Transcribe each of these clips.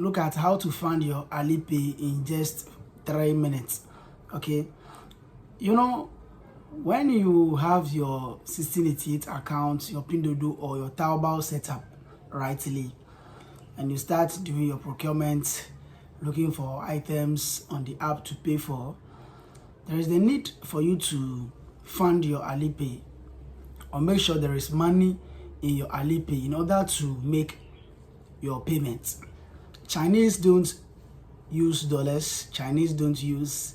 look at how to fund your Alipay in just 3 minutes. Okay, you know, when you have your 1688 account, your Pinduoduo or your Taobao setup rightly, and you start doing your procurement, looking for items on the app to pay for, there is the need for you to fund your Alipay or make sure there is money in your Alipay in order to make your payments. Chinese don't use dollars, Chinese don't use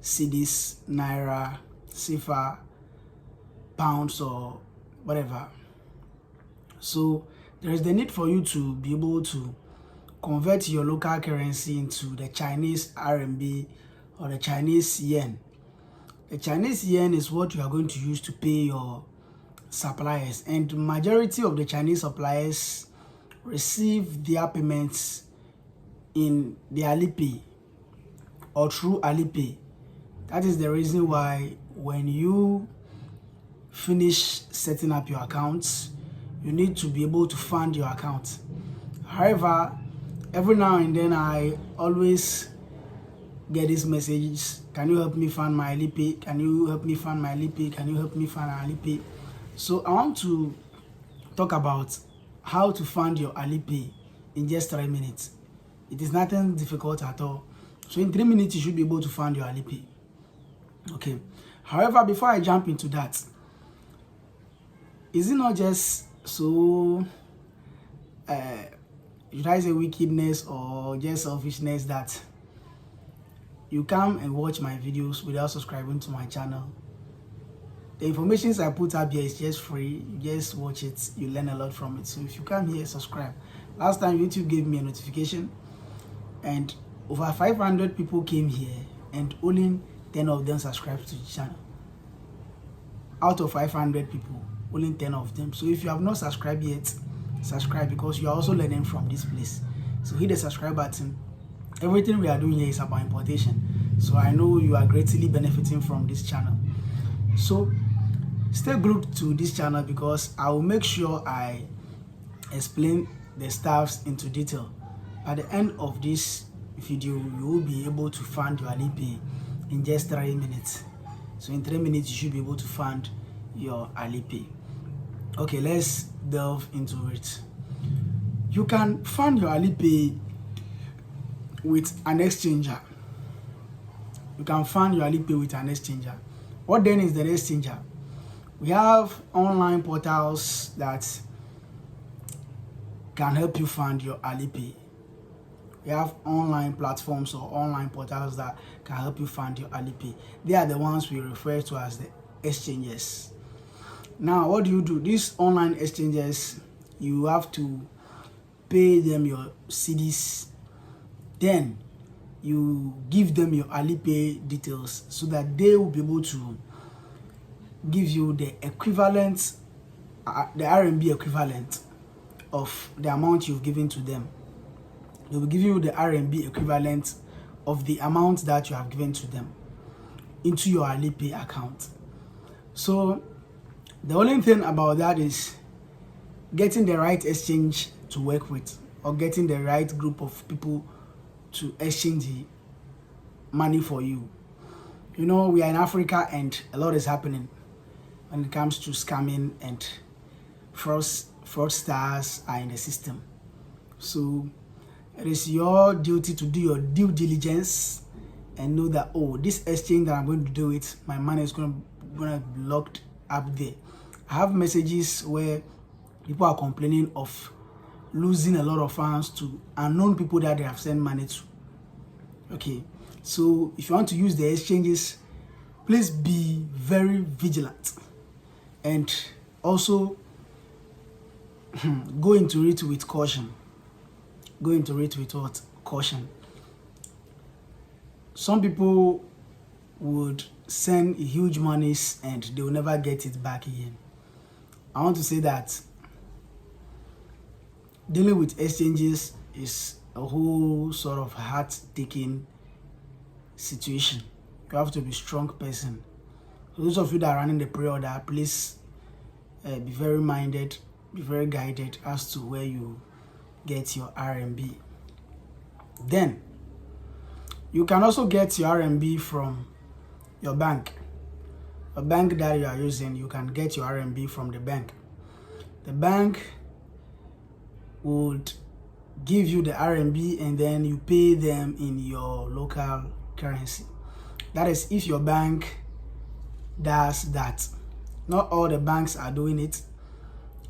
cedis, naira, CFA, pounds or whatever. So there is the need for you to be able to convert your local currency into the Chinese RMB or the Chinese yen. The Chinese yen is what you are going to use to pay your suppliers, and the majority of the Chinese suppliers receive their payments in the Alipay or through Alipay. That is the reason why when you finish setting up your accounts, you need to be able to fund your account. However, every now and then I always get these messages: can you help me fund my Alipay? Can you help me fund my Alipay? Can you help me fund my Alipay? So I want to talk about how to fund your Alipay in just 3 minutes. It is nothing difficult at all. So in 3 minutes, you should be able to fund your Alipay. Okay. However, before I jump into that, is it not just so, should I say wickedness or just selfishness that you come and watch my videos without subscribing to my channel? The information I put up here is just free. You just watch it, you learn a lot from it. So if you come here, subscribe. Last time YouTube gave me a notification and over 500 people came here and only 10 of them subscribed to the channel. Out of 500 people, only 10 of them. So if you have not subscribed yet, subscribe, because you are also learning from this place. So hit the subscribe button. Everything we are doing here is about importation. So I know you are greatly benefiting from this channel. So stay glued to this channel because I will make sure I explain the stuffs into detail. At the end of this video, you will be able to fund your Alipay in just 3 minutes. So in 3 minutes, you should be able to fund your Alipay. Okay, let's delve into it. You can fund your Alipay with an exchanger. You can fund your Alipay with an exchanger. What then is the exchanger? We have online portals that can help you fund your Alipay. We have online platforms or online portals that can help you fund your Alipay. They are the ones we refer to as the exchanges. Now, what do? These online exchanges, you have to pay them your cedis. Then you give them your Alipay details so that they will be able to give you the equivalent, the RMB equivalent of the amount you've given to them. They will give you the RMB equivalent of the amount that you have given to them into your Alipay account. So the only thing about that is getting the right exchange to work with, or getting the right group of people to exchange the money for you. You know, we are in Africa and a lot is happening when it comes to scamming, and fraudsters are in the system. So it is your duty to do your due diligence and know that, oh, this exchange that I'm going to do it, my money is going to be locked up there. I have messages where people are complaining of losing a lot of funds to unknown people that they have sent money to. Okay, so if you want to use the exchanges, please be very vigilant and also go into it with caution. Go into it with what? Caution. Some people would send huge monies and they will never get it back again. I want to say that dealing with exchanges is a whole sort of heart-taking situation. You have to be a strong person. For those of you that are running the pre-order, please be very minded, be very guided as to where you get your RMB. Then you can also get your RMB from your bank. A bank that you are using, you can get your RMB from the bank. The bank would give you the RMB and then you pay them in your local currency. That is if your bank does that. Not all the banks are doing it.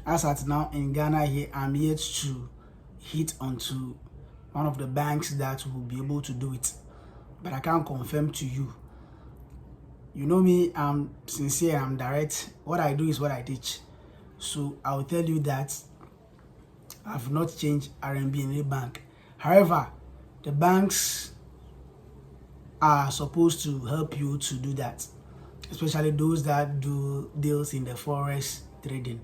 As at now in Ghana here, I'm yet to hit onto one of the banks that will be able to do it. But I can't confirm to you. You know me, I'm sincere, I'm direct. What I do is what I teach. So I'll tell you that I've not changed RMB in any bank. However, the banks are supposed to help you to do that, especially those that do deals in the forex trading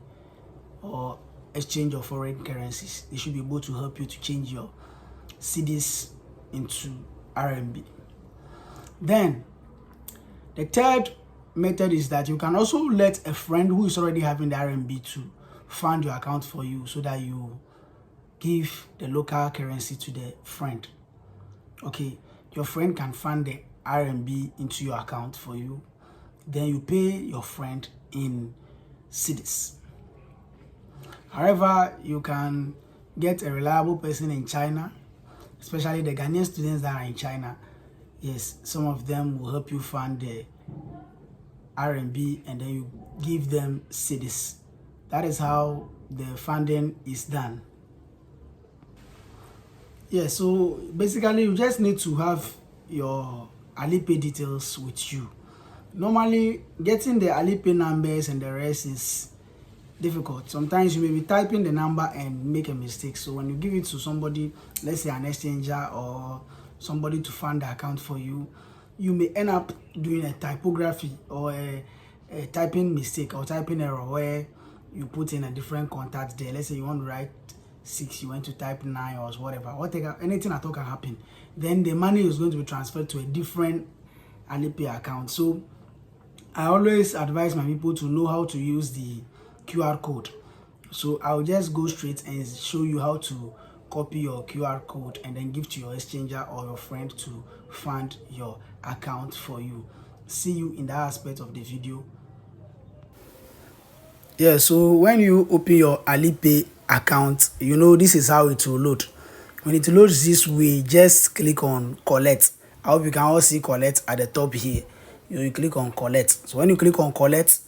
or exchange of foreign currencies. They should be able to help you to change your cedis into RMB. Then the third method is that you can also let a friend who is already having the RMB to fund your account for you, so that you give the local currency to the friend. Okay, your friend can fund the RMB into your account for you. Then you pay your friend in cedis. However, you can get a reliable person in China, especially the Ghanaian students that are in China. Yes, some of them will help you fund the RMB and then you give them cedis. That is how the funding is done. Yeah, so basically you just need to have your Alipay details with you. Normally, getting the Alipay numbers and the rest is difficult. Sometimes you may be typing the number and make a mistake. So when you give it to somebody, let's say an exchanger or somebody to fund the account for you, you may end up doing a typography or a typing mistake or typing error where you put in a different contact there. Let's say you want to write 6, you want to type 9 or whatever, anything at all can happen. Then the money is going to be transferred to a different Alipay account. So I always advise my people to know how to use the QR code. So I'll just go straight and show you how to copy your QR code and then give to your exchanger or your friend to fund your account for you. See you in that aspect of the video. Yeah, so when you open your Alipay account, you know this is how it will load. When it loads this way, just click on collect. I hope you can all see collect at the top here. You click on collect. So when you click on collect,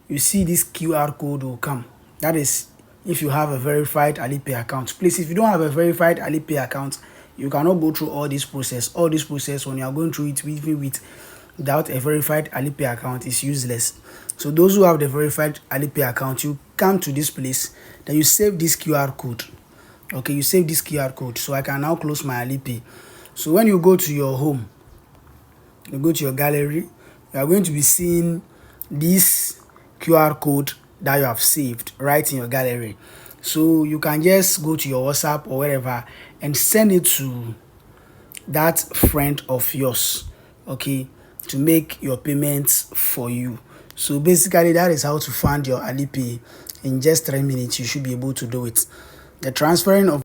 you see this QR code will come. That is if you have a verified Alipay account. Please, if you don't have a verified Alipay account, you cannot go through all this process. All this process, when you are going through it without a verified Alipay account, is useless. So those who have the verified Alipay account, you come to this place, then you save this QR code. Okay, you save this QR code. So I can now close my Alipay. So when you go to your home, you go to your gallery, you are going to be seeing this QR code that you have saved right in your gallery. So you can just go to your WhatsApp or wherever and send it to that friend of yours, okay, to make your payments for you. So basically that is how to fund your Alipay. In just 3 minutes you should be able to do it. The transferring of